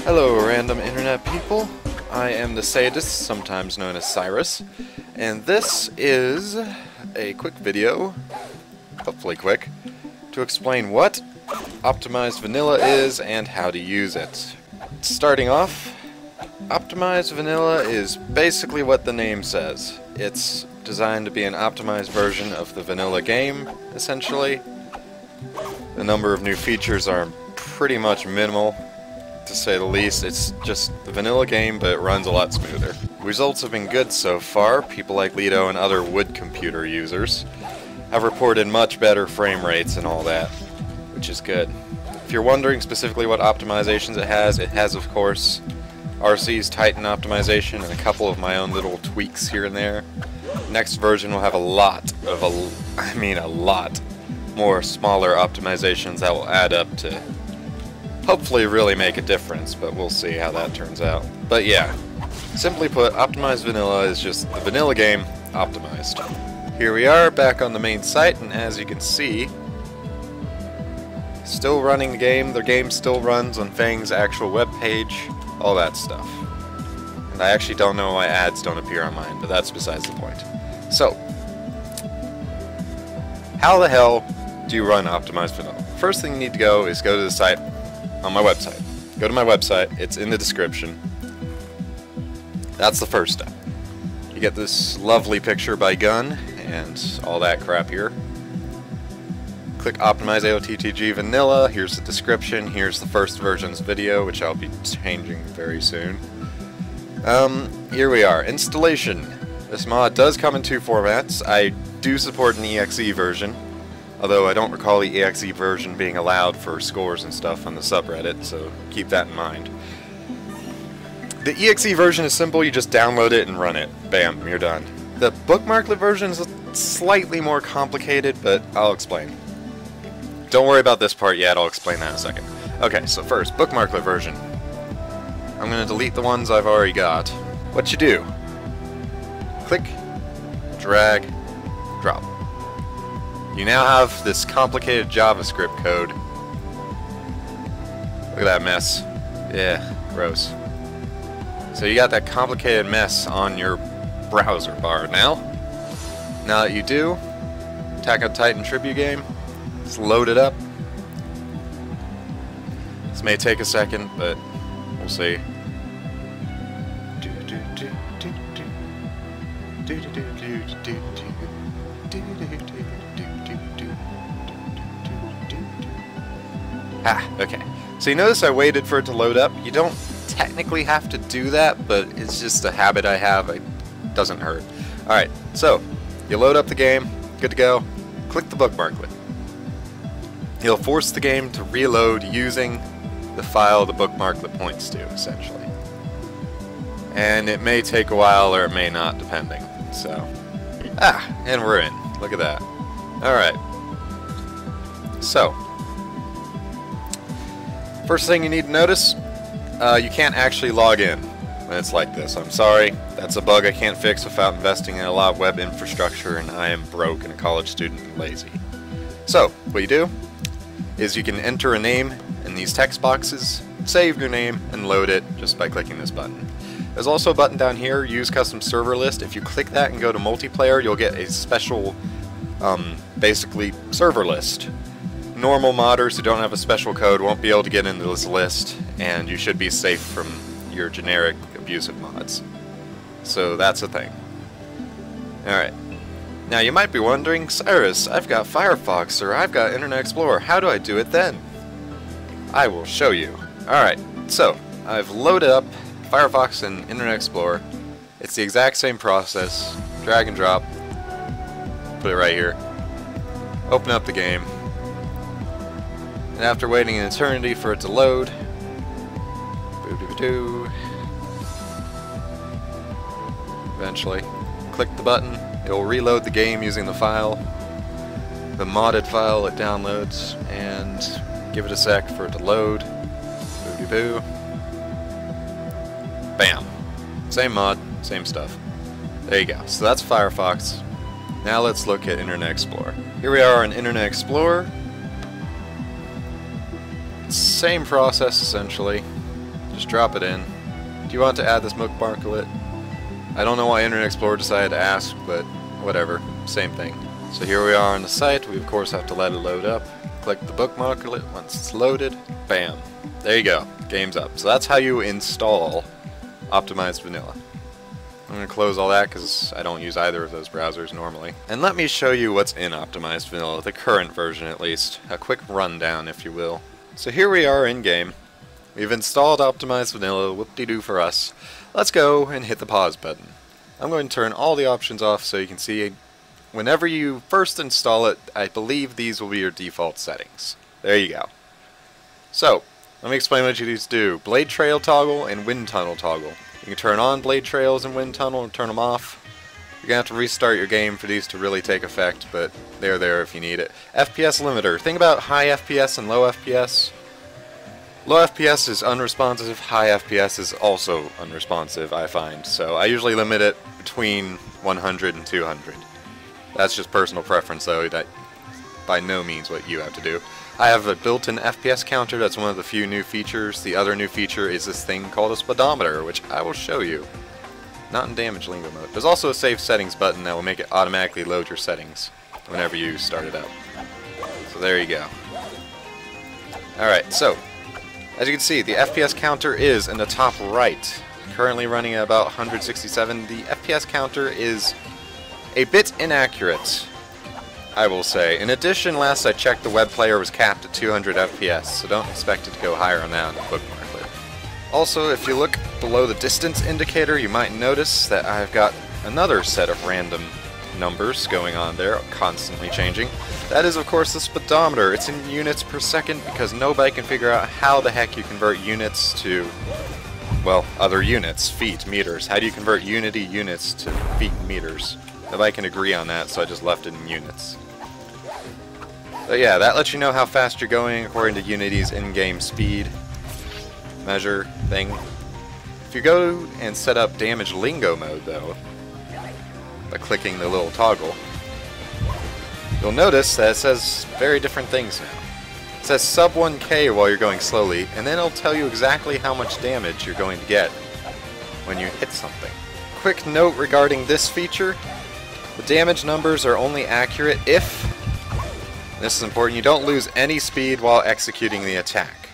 Hello, random internet people. I am the sadist, sometimes known as Cyrus, and this is a quick video, hopefully quick, to explain what optimized vanilla is and how to use it. Starting off, optimized vanilla is basically what the name says. It's designed to be an optimized version of the vanilla game, essentially. The number of new features are pretty much minimal, to say the least. It's just the vanilla game, but it runs a lot smoother. Results have been good so far. People like Lido and other wood computer users have reported much better frame rates and all that, which is good. If you're wondering specifically what optimizations it has of course RC's Titan optimization and a couple of my own little tweaks here and there. Next version will have a lot more smaller optimizations that will add up to hopefully really make a difference, but we'll see how that turns out. But yeah, simply put, optimized vanilla is just the vanilla game optimized. Here we are back on the main site, and as you can see, still running the game. The game still runs on Fang's actual web page, all that stuff. And I actually don't know why ads don't appear on mine, but that's besides the point. So, how the hell do you run optimized vanilla? First thing you need to go is go to the site on my website. Go to my website, it's in the description. That's the first step. You get this lovely picture by Gun and all that crap here. Click Optimize AOTTG Vanilla, here's the description, here's the first version's video, which I'll be changing very soon. Here we are, installation. This mod does come in two formats. I do support an EXE version, although I don't recall the EXE version being allowed for scores and stuff on the subreddit, so keep that in mind. The EXE version is simple, you just download it and run it. Bam, you're done. The bookmarklet version is slightly more complicated, but I'll explain. Don't worry about this part yet, I'll explain that in a second. Okay, so first, bookmarklet version. I'm going to delete the ones I've already got. What you do, click, drag, drop. You now have this complicated JavaScript code. Look at that mess. Yeah, gross. So you got that complicated mess on your browser bar now. Now that you do, Attack on Titan tribute game. Just load it up. This may take a second, but we'll see. Ah, okay. So you notice I waited for it to load up. You don't technically have to do that, but it's just a habit I have. It doesn't hurt. Alright, so you load up the game, good to go. Click the bookmarklet. You'll force the game to reload using the file the bookmarklet points to, essentially. And it may take a while or it may not, depending. So, and we're in. Look at that. Alright. So, first thing you need to notice, you can't actually log in when it's like this. I'm sorry, that's a bug I can't fix without investing in a lot of web infrastructure, and I am broke and a college student and lazy. So, what you do is you can enter a name in these text boxes, save your name, and load it just by clicking this button. There's also a button down here, Use Custom Server List. If you click that and go to Multiplayer, you'll get a special, basically, server list. Normal modders who don't have a special code won't be able to get into this list, and you should be safe from your generic abusive mods. So that's a thing. Alright. Now you might be wondering, Cyrus, I've got Firefox or I've got Internet Explorer. How do I do it then? I will show you. Alright, so I've loaded up Firefox and Internet Explorer. It's the exact same process. Drag and drop. Put it right here. Open up the game. And after waiting an eternity for it to load, eventually, click the button, it will reload the game using the file, the modded file it downloads, and give it a sec for it to load. Bam. Same mod, same stuff. There you go. So that's Firefox. Now let's look at Internet Explorer. Here we are in Internet Explorer. Same process essentially. Just drop it in. Do you want to add this bookmarklet? I don't know why Internet Explorer decided to ask, but whatever, same thing. So here we are on the site. We of course have to let it load up. Click the bookmarklet. Once it's loaded, bam, there you go, game's up. So that's how you install Optimized Vanilla. I'm going to close all that because I don't use either of those browsers normally. And let me show you what's in Optimized Vanilla, the current version at least. A quick rundown, if you will. So here we are in game. We've installed Optimized Vanilla, whoop-de-doo for us. Let's go and hit the pause button. I'm going to turn all the options off so you can see whenever you first install it, I believe these will be your default settings. There you go. So, let me explain what you need to do. Blade Trail toggle and Wind Tunnel toggle. You can turn on Blade Trails and Wind Tunnel and turn them off. You're going to have to restart your game for these to really take effect, but they're there if you need it. FPS limiter. Think about high FPS and low FPS. Low FPS is unresponsive, high FPS is also unresponsive, I find. So I usually limit it between 100 and 200. That's just personal preference though, that by no means what you have to do. I have a built-in FPS counter, that's one of the few new features. The other new feature is this thing called a speedometer, which I will show you. Not in damage lingo mode. There's also a save settings button that will make it automatically load your settings whenever you start it up. So there you go. Alright, so as you can see, the FPS counter is in the top right. Currently running at about 167. The FPS counter is a bit inaccurate, I will say. In addition, last I checked, the web player was capped at 200 FPS, so don't expect it to go higher on that on the bookmarklet. Also, if you look below the distance indicator, you might notice that I've got another set of random numbers going on there, constantly changing. That is of course the speedometer. It's in units per second because nobody can figure out how the heck you convert units to, well, other units, feet, meters. How do you convert Unity units to feet and meters? Nobody can agree on that, so I just left it in units. But yeah, that lets you know how fast you're going according to Unity's in-game speed measure thing. If you go and set up damage lingo mode though, by clicking the little toggle, you'll notice that it says very different things now. It says sub 1k while you're going slowly, and then it'll tell you exactly how much damage you're going to get when you hit something. Quick note regarding this feature, the damage numbers are only accurate if, this is important, you don't lose any speed while executing the attack.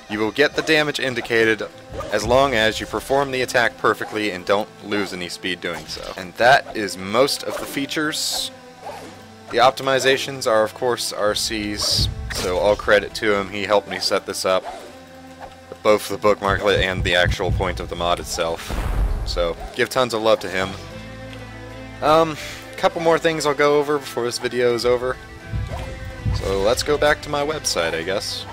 You will get the damage indicated as long as you perform the attack perfectly and don't lose any speed doing so. And that is most of the features. The optimizations are of course RC's, so all credit to him, he helped me set this up. Both the bookmarklet and the actual point of the mod itself. So, give tons of love to him. Couple more things I'll go over before this video is over. So let's go back to my website, I guess.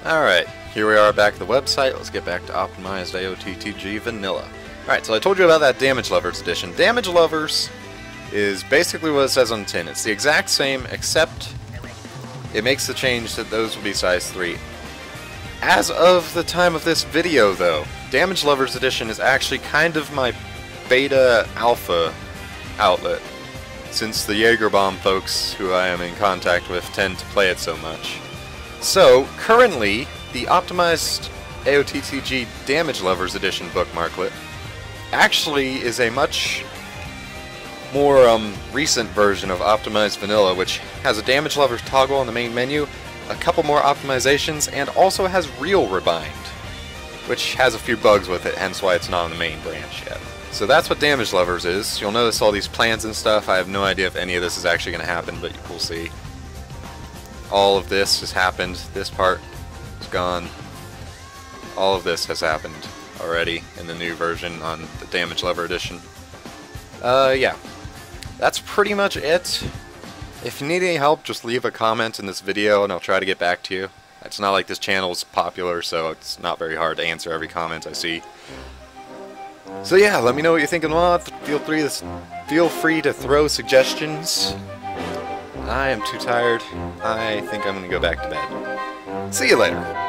Alright, here we are back at the website. Let's get back to optimized AOTTG Vanilla. Alright, so I told you about that Damage Lovers edition. Damage Lovers is basically what it says on the tin. It's the exact same, except it makes the change that those will be size 3. As of the time of this video, though, Damage Lovers edition is actually kind of my beta alpha outlet, since the Jaegerbomb folks who I am in contact with tend to play it so much. So, currently, the optimized AOTTG Damage Lovers Edition bookmarklet actually is a much more recent version of optimized vanilla, which has a Damage Lovers toggle on the main menu, a couple more optimizations, and also has Real Rebind, which has a few bugs with it, hence why it's not on the main branch yet. So that's what Damage Lovers is. You'll notice all these plans and stuff. I have no idea if any of this is actually going to happen, but we'll see. All of this has happened. This part is gone. All of this has happened already in the new version on the Damage Lover Edition. Yeah. That's pretty much it. If you need any help, just leave a comment in this video and I'll try to get back to you. It's not like this channel is popular, so it's not very hard to answer every comment I see. So yeah, let me know what you think of the mod. Feel free to throw suggestions. I am too tired. I think I'm going to go back to bed. See you later.